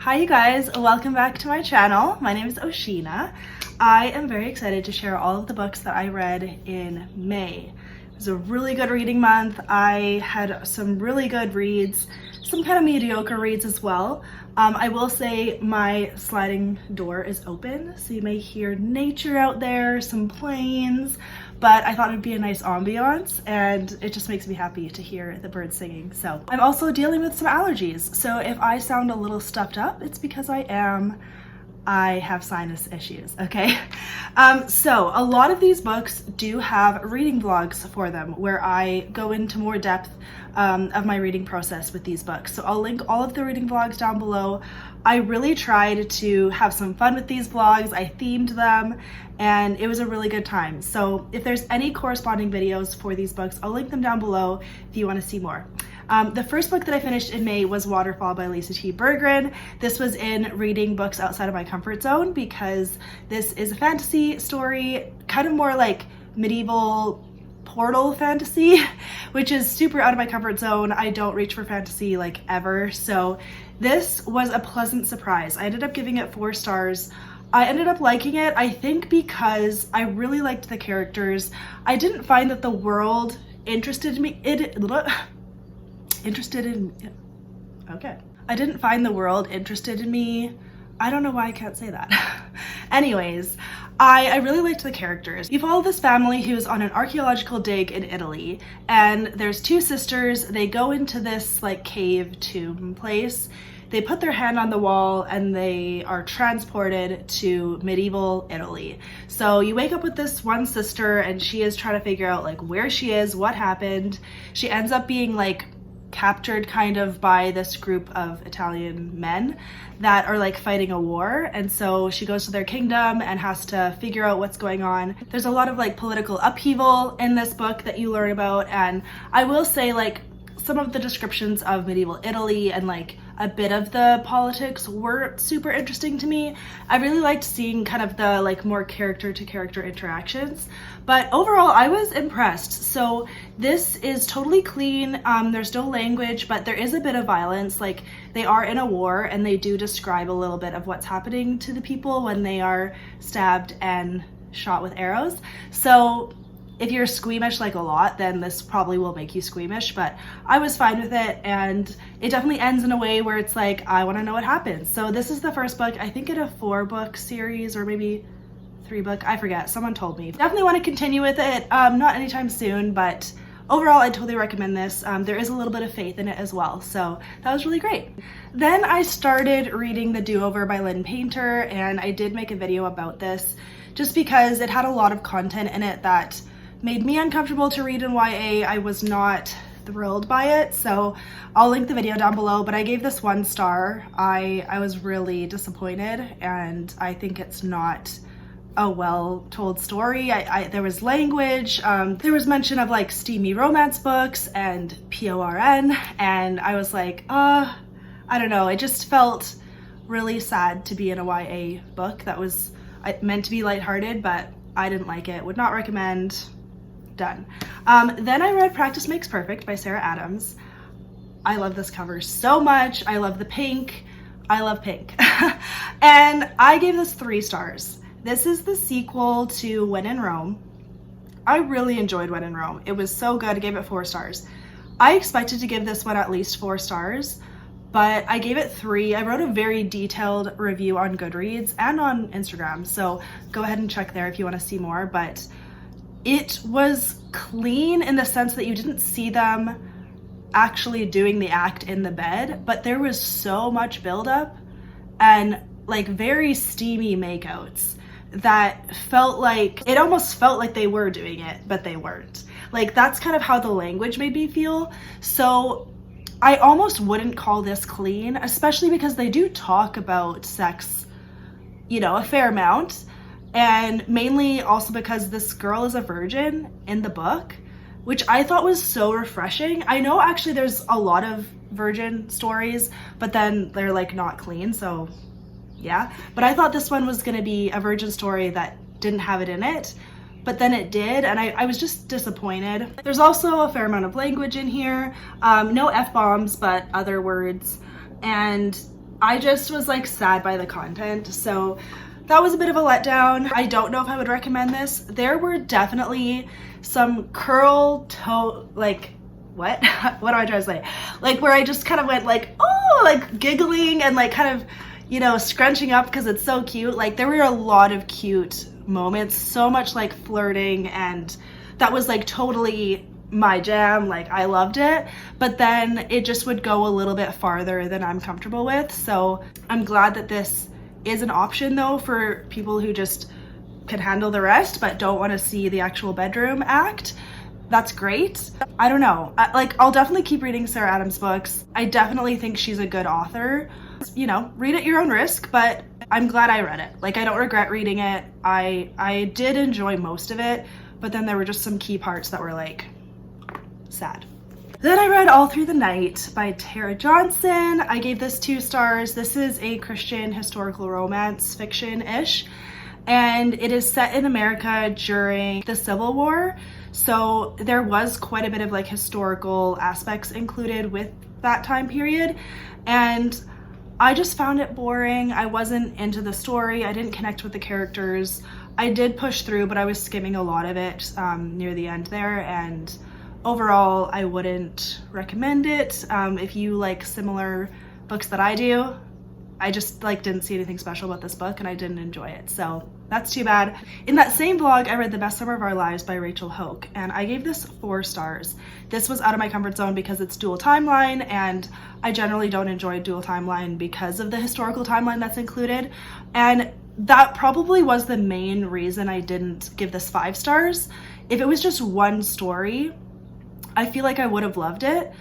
Hi you guys, welcome back to my channel. My name is Oceana. I am very excited to share all of the books that I read in May. It was a really good reading month. I had some really good reads, some kind of mediocre reads as well. I will say my sliding door is open, so you may hear nature out there, some planes, but I thought it'd be a nice ambiance and it just makes me happy to hear the birds singing. So I'm also dealing with some allergies. So if I sound a little stuffed up, it's because I have sinus issues, okay? So a lot of these books do have reading vlogs for them where I go into more depth of my reading process with these books. So I'll link all of the reading vlogs down below. I really tried to have some fun with these vlogs. I themed them and it was a really good time. So if there's any corresponding videos for these books, I'll link them down below if you want to see more. The first book that I finished in May was Waterfall by Lisa T. Bergren. This was in reading books outside of my comfort zone because this is a fantasy story, kind of more like medieval portal fantasy, which is super out of my comfort zone. I don't reach for fantasy like ever. So this was a pleasant surprise. I ended up giving it 4 stars. I ended up liking it, I think because I really liked the characters. I didn't find that the world interested me. I didn't find the world interested in me. I don't know why I can't say that. Anyways, I really liked the characters. You follow this family who's on an archaeological dig in Italy, and there's 2 sisters. They go into this like cave tomb place. They put their hand on the wall and they are transported to medieval Italy. So you wake up with this one sister and she is trying to figure out like where she is, what happened. She ends up being like captured kind of by this group of Italian men that are like fighting a war, and so she goes to their kingdom and has to figure out what's going on. There's a lot of like political upheaval in this book that you learn about, and I will say like some of the descriptions of medieval Italy and like a bit of the politics were super interesting to me. I really liked seeing kind of the like more character to character interactions, but overall I was impressed. So this is totally clean. There's no language, but there is a bit of violence. Like they are in a war and they do describe a little bit of what's happening to the people when they are stabbed and shot with arrows. So if you're squeamish like a lot, then this probably will make you squeamish, but I was fine with it, and it definitely ends in a way where it's like, I want to know what happens. So this is the first book, I think, in a 4-book series, or maybe 3-book, I forget, someone told me. Definitely want to continue with it, not anytime soon, but overall I totally recommend this. There is a little bit of faith in it as well, so that was really great. Then I started reading The Do-Over by Lynn Painter, and I did make a video about this just because it had a lot of content in it that made me uncomfortable to read in YA. I was not thrilled by it, so I'll link the video down below, but I gave this 1 star. I was really disappointed, and I think it's not a well-told story. There was language, there was mention of like steamy romance books and PORN, and I was like, I don't know, it just felt really sad to be in a YA book that was meant to be lighthearted, but I didn't like it. Would not recommend. Done. Then I read Practice Makes Perfect by Sarah Adams. I love this cover so much. I love the pink. I love pink. And I gave this 3 stars. This is the sequel to When in Rome. I really enjoyed When in Rome. It was so good. I gave it 4 stars. I expected to give this one at least 4 stars, but I gave it 3. I wrote a very detailed review on Goodreads and on Instagram, so go ahead and check there if you want to see more, but it was clean in the sense that you didn't see them actually doing the act in the bed, but there was so much buildup and like very steamy makeouts that felt like, it almost felt like they were doing it, but they weren't. Like that's kind of how the language made me feel. So I almost wouldn't call this clean, especially because they do talk about sex, you know, a fair amount. And mainly also because this girl is a virgin in the book, which I thought was so refreshing. I know actually there's a lot of virgin stories, but then they're like not clean, so yeah. But I thought this one was gonna be a virgin story that didn't have it in it, but then it did, and I was just disappointed. There's also a fair amount of language in here, no F-bombs, but other words, and I just was like sad by the content, so that was a bit of a letdown. I don't know if I would recommend this. There were definitely some curl toe, like, what? What am I trying to say? Like where I just kind of went like, oh, like giggling and like kind of, you know, scrunching up because it's so cute. Like there were a lot of cute moments, so much like flirting, and that was like totally my jam. Like I loved it, but then it just would go a little bit farther than I'm comfortable with. So I'm glad that this is an option though for people who just can handle the rest but don't want to see the actual bedroom act. That's great. I don't know. I'll definitely keep reading Sarah Adams books. I definitely think she's a good author. You know, read at your own risk, but I'm glad I read it. Like I don't regret reading it. I did enjoy most of it, but then there were just some key parts that were like sad. Then I read All Through the Night by Tara Johnson. I gave this 2 stars. This is a Christian historical romance fiction-ish, and it is set in America during the Civil War. So there was quite a bit of like historical aspects included with that time period, and I just found it boring. I wasn't into the story. I didn't connect with the characters. I did push through, but I was skimming a lot of it near the end there, and overall I wouldn't recommend it. If you like similar books that I do, I just like didn't see anything special about this book and I didn't enjoy it, so that's too bad. In that same vlog, I read The Best Summer of Our Lives by Rachel Hauck, and I gave this 4 stars. This was out of my comfort zone because it's dual timeline, and I generally don't enjoy dual timeline because of the historical timeline that's included, and that probably was the main reason I didn't give this 5 stars. If it was just one story, I feel like I would have loved it.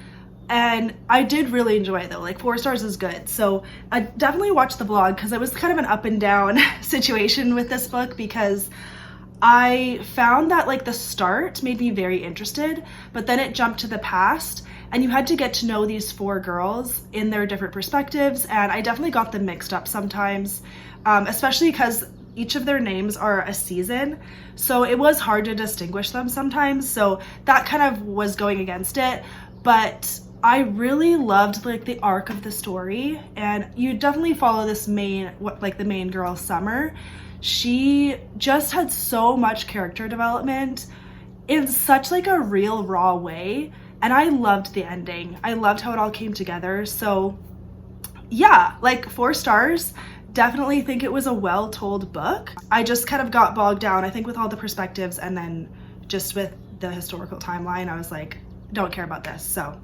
And I did really enjoy it though, like 4 stars is good. So I definitely watched the vlog because it was kind of an up and down situation with this book, because I found that like the start made me very interested, but then it jumped to the past and you had to get to know these 4 girls in their different perspectives, and I definitely got them mixed up sometimes, especially because each of their names are a season, so it was hard to distinguish them sometimes, so that kind of was going against it. But I really loved like the arc of the story, and you definitely follow this the main girl, Summer. She just had so much character development in such like a real raw way, and I loved the ending. I loved how it all came together. So yeah, like 4 stars. Definitely think it was a well-told book. I just kind of got bogged down, I think, with all the perspectives, and then just with the historical timeline, I was like, don't care about this. So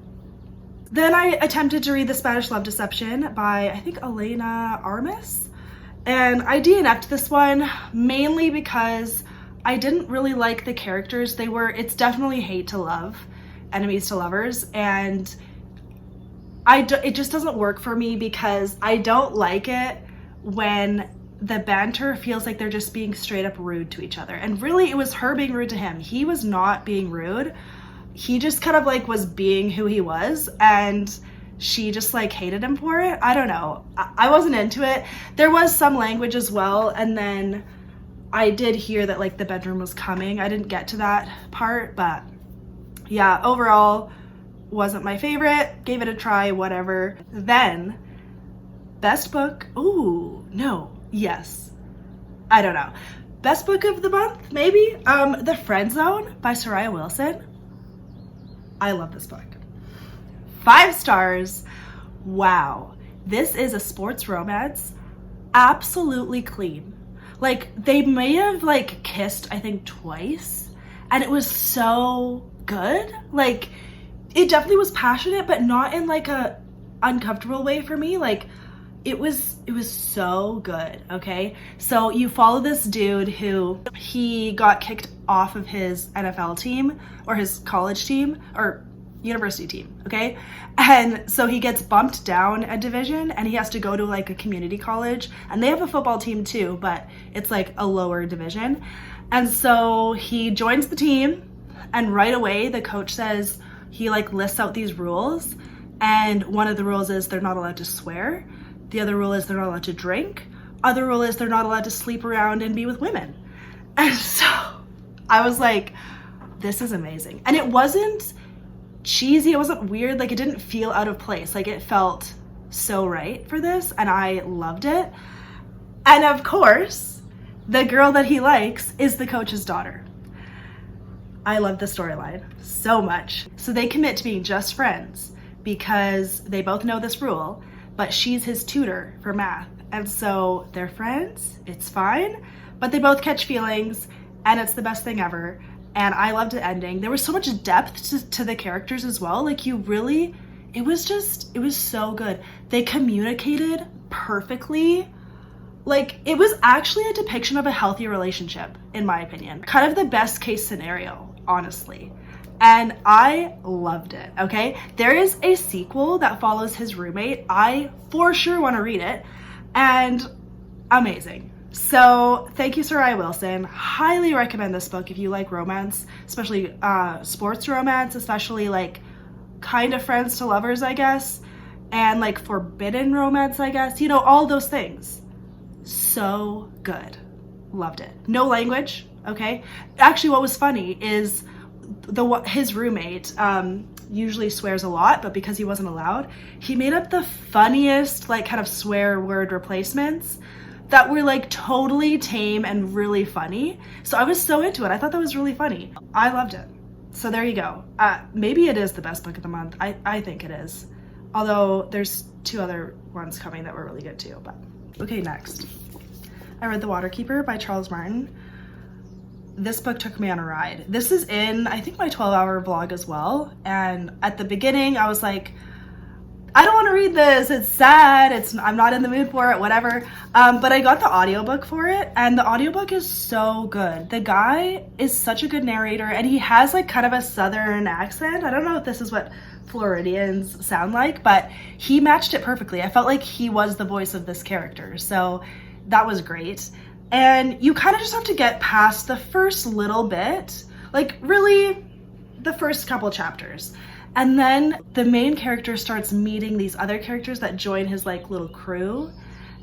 then I attempted to read The Spanish Love Deception by, I think, Elena Armas, and I DNF'd this one mainly because I didn't really like the characters. It's definitely hate to love, enemies to lovers, and it just doesn't work for me because I don't like it when the banter feels like they're just being straight up rude to each other. And really it was her being rude to him. He was not being rude. He just kind of like was being who he was, and she just like hated him for it. I don't know. I wasn't into it. There was some language as well, and then I did hear that like the bedroom was coming. I didn't get to that part, but yeah, overall wasn't my favorite. Gave it a try, whatever. Then best book, ooh, no, yes, I don't know. Best book of the month, maybe? The Friend Zone by Sariah Wilson. I love this book. 5 stars. Wow. This is a sports romance. Absolutely clean. Like, they may have like kissed, I think, twice, and it was so good. Like, it definitely was passionate, but not in like a uncomfortable way for me. Like, it was so good, okay? So you follow this dude who he got kicked off of his NFL team, or his college team, or university team, okay? And so he gets bumped down a division and he has to go to like a community college, and they have a football team too, but it's like a lower division. And so he joins the team, and right away the coach says, he like lists out these rules, and one of the rules is they're not allowed to swear. The other rule is they're not allowed to drink. Other rule is they're not allowed to sleep around and be with women. And so I was like, this is amazing. And it wasn't cheesy, it wasn't weird, like it didn't feel out of place. Like, it felt so right for this, and I loved it. And of course, the girl that he likes is the coach's daughter. I love the storyline so much. So they commit to being just friends because they both know this rule, but she's his tutor for math. And so they're friends, it's fine, but they both catch feelings, and it's the best thing ever. And I loved the ending. There was so much depth to the characters as well. Like, it was so good. They communicated perfectly. Like, it was actually a depiction of a healthy relationship, in my opinion. Kind of the best case scenario, honestly. And I loved it, okay? There is a sequel that follows his roommate. I for sure want to read it. And amazing. So thank you, Sariah Wilson. Highly recommend this book if you like romance, especially sports romance, especially like kind of friends to lovers, I guess, and like forbidden romance, I guess, you know, all those things. So good. Loved it. No language, okay? Actually, what was funny is his roommate usually swears a lot, but because he wasn't allowed, he made up the funniest like kind of swear word replacements that were like totally tame and really funny. So I was so into it. I thought that was really funny. I loved it. So there you go. Maybe it is the best book of the month. I think it is. Although there's 2 other ones coming that were really good too. But okay, next. I read The Waterkeeper by Charles Martin. This book took me on a ride. This is in, I think, my 12-hour vlog as well. And at the beginning, I was like, I don't want to read this. It's sad. I'm not in the mood for it, whatever. But I got the audiobook for it, and the audiobook is so good. The guy is such a good narrator, and he has like kind of a southern accent. I don't know if this is what Floridians sound like, but he matched it perfectly. I felt like he was the voice of this character, so that was great. And you kind of just have to get past the first little bit, like really the first couple chapters. And then the main character starts meeting these other characters that join his like little crew.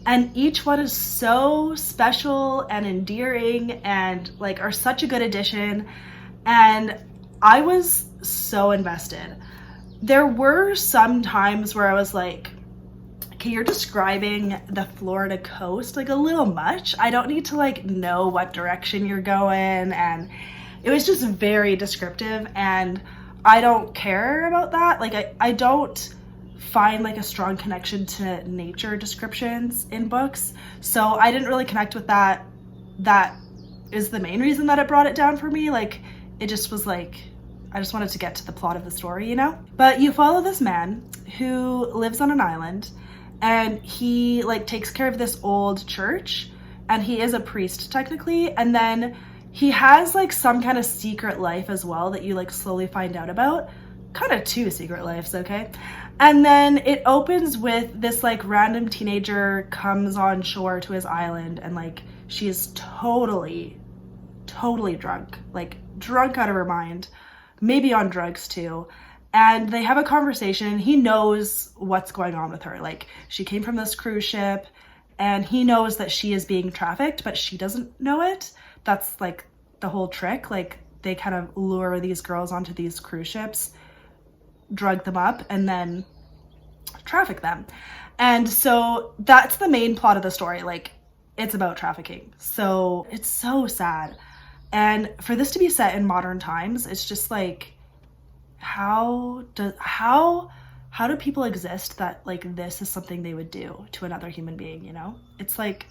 And each one is so special and endearing and like are such a good addition. And I was so invested. There were some times where I was like, okay, you're describing the Florida coast like a little much. I don't need to like know what direction you're going. And it was just very descriptive, and I don't care about that. Like I don't find like a strong connection to nature descriptions in books. So I didn't really connect with that. That is the main reason that it brought it down for me. Like it just was like, I just wanted to get to the plot of the story, you know? But you follow this man who lives on an island, and he like takes care of this old church, and he is a priest technically. And then he has like some kind of secret life as well that you like slowly find out about. Kind of 2 secret lives, okay? And then it opens with this like random teenager comes on shore to his island, and like she is totally drunk, like drunk out of her mind, maybe on drugs too. And they have a conversation. He knows what's going on with her. Like she came from this cruise ship, and he knows that she is being trafficked, but she doesn't know it. That's like the whole trick. Like they kind of lure these girls onto these cruise ships, drug them up, and then traffic them. And so that's the main plot of the story. Like it's about trafficking. So it's so sad. And for this to be set in modern times, it's just like, how do people exist that like this is something they would do to another human being, you know? It's like,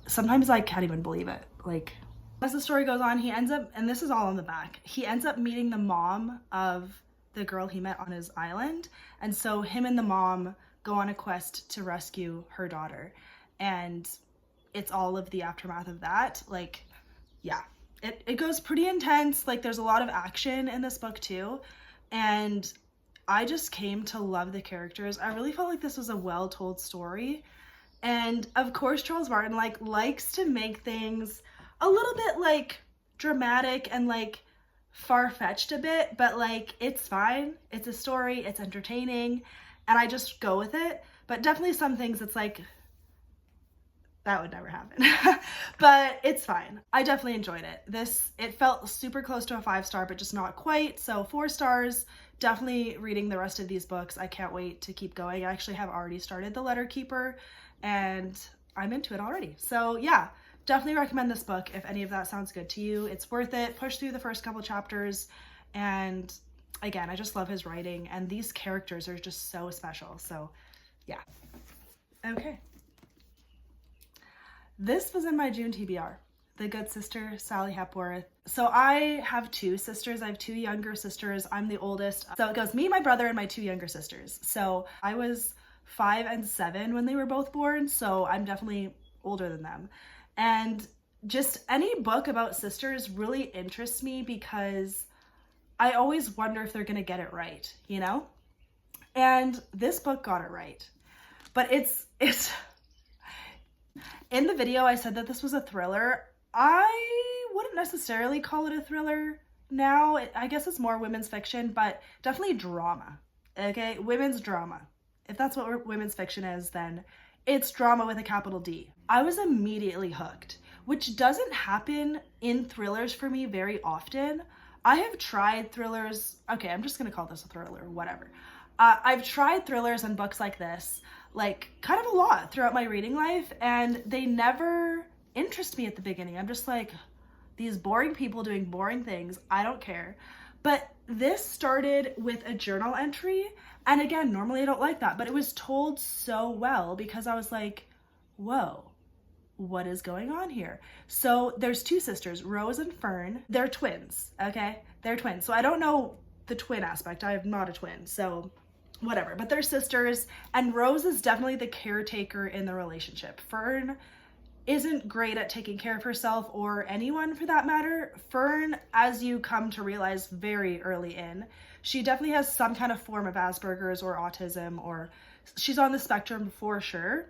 sometimes I can't even believe it. Like, as the story goes on, he ends up, and this is all on the back, he ends up meeting the mom of the girl he met on his island. And so him and the mom go on a quest to rescue her daughter. And it's all of the aftermath of that. Like, yeah, it goes pretty intense. Like there's a lot of action in this book too. And I just came to love the characters. I really felt like this was a well-told story. And of course, Charles Martin likes to make things a little bit like dramatic and like far-fetched a bit, but like it's fine. It's a story, it's entertaining, and I just go with it. But definitely some things it's like That would never happen. But it's fine. I definitely enjoyed it. It felt super close to a 5-star, but just not quite. So 4 stars, definitely reading the rest of these books. I can't wait to keep going. I actually have already started The Letter Keeper and I'm into it already. So yeah, definitely recommend this book if any of that sounds good to you. It's worth it. Push through the first couple chapters. And again, I just love his writing and these characters are just so special. So yeah. Okay. This was in my June TBR, The Good Sister, Sally Hepworth. So I have 2 sisters. I have 2 younger sisters. I'm the oldest. So it goes me, my brother, and my 2 younger sisters. So I was 5 and 7 when they were both born. So I'm definitely older than them. And just any book about sisters really interests me because I always wonder if they're going to get it right, you know? And this book got it right. But it's in the video, I said that this was a thriller. I wouldn't necessarily call it a thriller now. I guess it's more women's fiction, but definitely drama, okay? Women's drama. If that's what women's fiction is, then it's drama with a capital D. I was immediately hooked, which doesn't happen in thrillers for me very often. I have tried thrillers. Okay, I'm just gonna call this a thriller, whatever. I've tried thrillers and books like this, like kind of a lot throughout my reading life, and they never interest me at the beginning. I'm just like, these boring people doing boring things, I don't care. But this started with a journal entry, and again, normally I don't like that, but it was told so well because I was like, whoa, what is going on here? So there's 2 sisters, Rose and Fern. They're twins, okay? They're twins. So I don't know the twin aspect. I am not a twin, so whatever, but they're sisters, and Rose is definitely the caretaker in the relationship. Fern isn't great at taking care of herself or anyone for that matter. Fern, as you come to realize very early in, she definitely has some kind of form of Asperger's or autism, or she's on the spectrum for sure.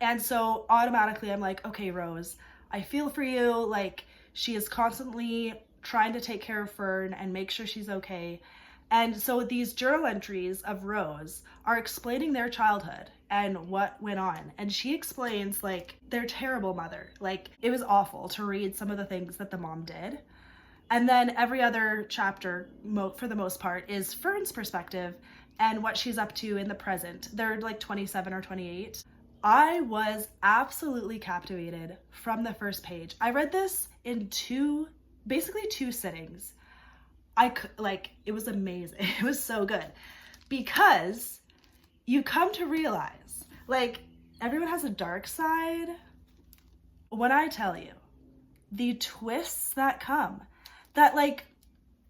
And so automatically I'm like, okay, Rose, I feel for you. Like, she is constantly trying to take care of Fern and make sure she's okay. And so these journal entries of Rose are explaining their childhood and what went on. And she explains, like, their terrible mother. Like, it was awful to read some of the things that the mom did. And then every other chapter, for the most part, is Fern's perspective and what she's up to in the present. They're like 27 or 28. I was absolutely captivated from the first page. I read this in basically two sittings. It was amazing. It was so good because you come to realize, like, everyone has a dark side. When I tell you the twists that come, that, like,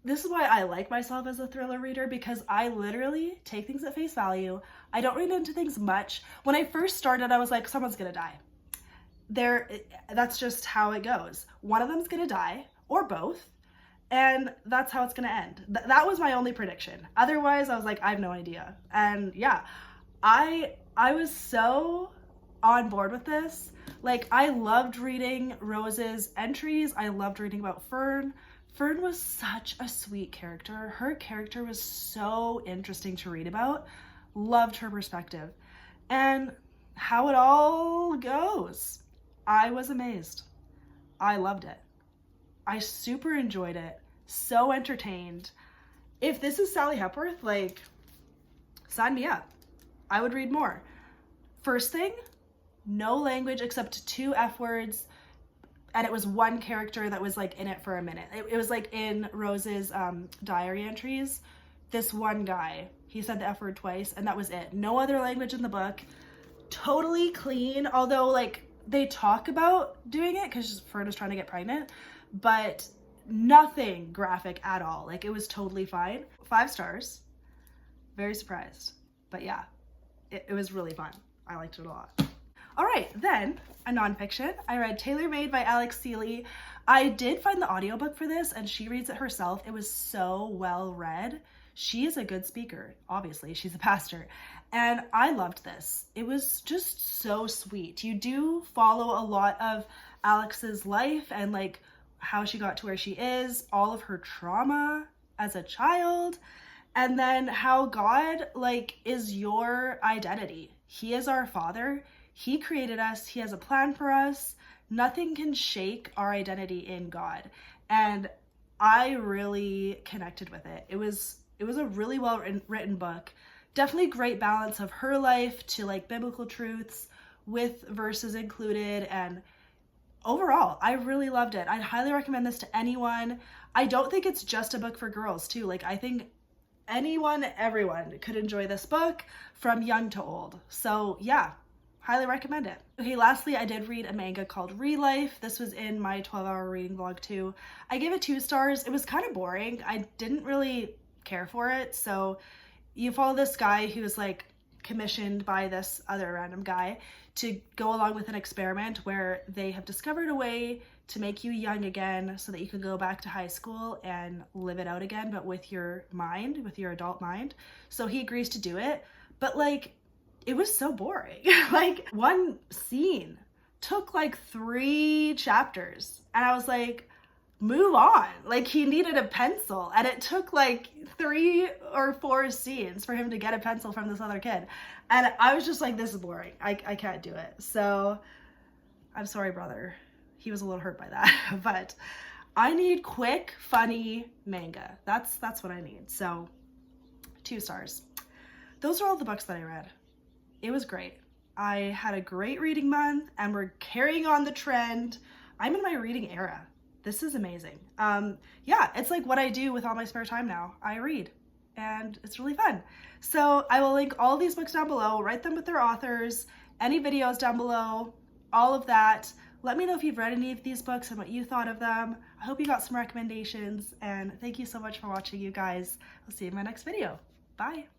this is why I like myself as a thriller reader, because I literally take things at face value. I don't read into things much. When I first started, I was like, someone's gonna die. That's just how it goes. One of them's gonna die, or both. And that's how it's gonna end. That was my only prediction. Otherwise, I was like, I have no idea. And yeah, I was so on board with this. Like, I loved reading Rose's entries. I loved reading about Fern. Fern was such a sweet character. Her character was so interesting to read about. Loved her perspective. And how it all goes, I was amazed. I loved it. I super enjoyed it. So entertained. If this is Sally Hepworth, like, sign me up. I would read more. First thing, no language except 2 F words, and it was one character that was, like, in it for a minute. It was like in Rose's diary entries. This one guy, he said the F word twice, and that was it. No other language in the book. Totally clean, although, like, they talk about doing it because Fern is trying to get pregnant, but nothing graphic at all. Like, it was totally fine. 5 stars. Very surprised. But yeah, it was really fun. I liked it a lot. All right, then a nonfiction. I read Tailor Made by Alex Seeley. I did find the audiobook for this, and she reads it herself. It was so well read. She is a good speaker. Obviously, she's a pastor. And I loved this. It was just so sweet. You do follow a lot of Alex's life and, like, how she got to where she is, all of her trauma as a child, and then how God, like, is your identity. He is our Father. He created us. He has a plan for us. Nothing can shake our identity in God. And I really connected with it. It was a really well written book. Definitely great balance of her life to like biblical truths with verses included, and overall, I really loved it. I'd highly recommend this to anyone. I don't think it's just a book for girls too. Like, I think anyone, everyone could enjoy this book from young to old. So yeah, highly recommend it. Okay, lastly, I did read a manga called ReLife. This was in my 12-hour reading vlog too. I gave it 2 stars. It was kind of boring. I didn't really care for it. So you follow this guy who is like commissioned by this other random guy to go along with an experiment where they have discovered a way to make you young again so that you can go back to high school and live it out again, but with your mind, with your adult mind. So he agrees to do it, but like, it was so boring. Like, one scene took like 3 chapters and I was like, move on. Like, he needed a pencil and it took like 3 or 4 scenes for him to get a pencil from this other kid. And I was just like, this is boring. I can't do it. So I'm sorry, brother. He was a little hurt by that, but I need quick, funny manga. That's what I need. So 2 stars. Those are all the books that I read. It was great. I had a great reading month and we're carrying on the trend. I'm in my reading era. This is amazing. Yeah, it's like what I do with all my spare time now. I read and it's really fun. So I will link all of these books down below, write them with their authors, any videos down below, all of that. Let me know if you've read any of these books and what you thought of them. I hope you got some recommendations, and thank you so much for watching, you guys. I'll see you in my next video. Bye.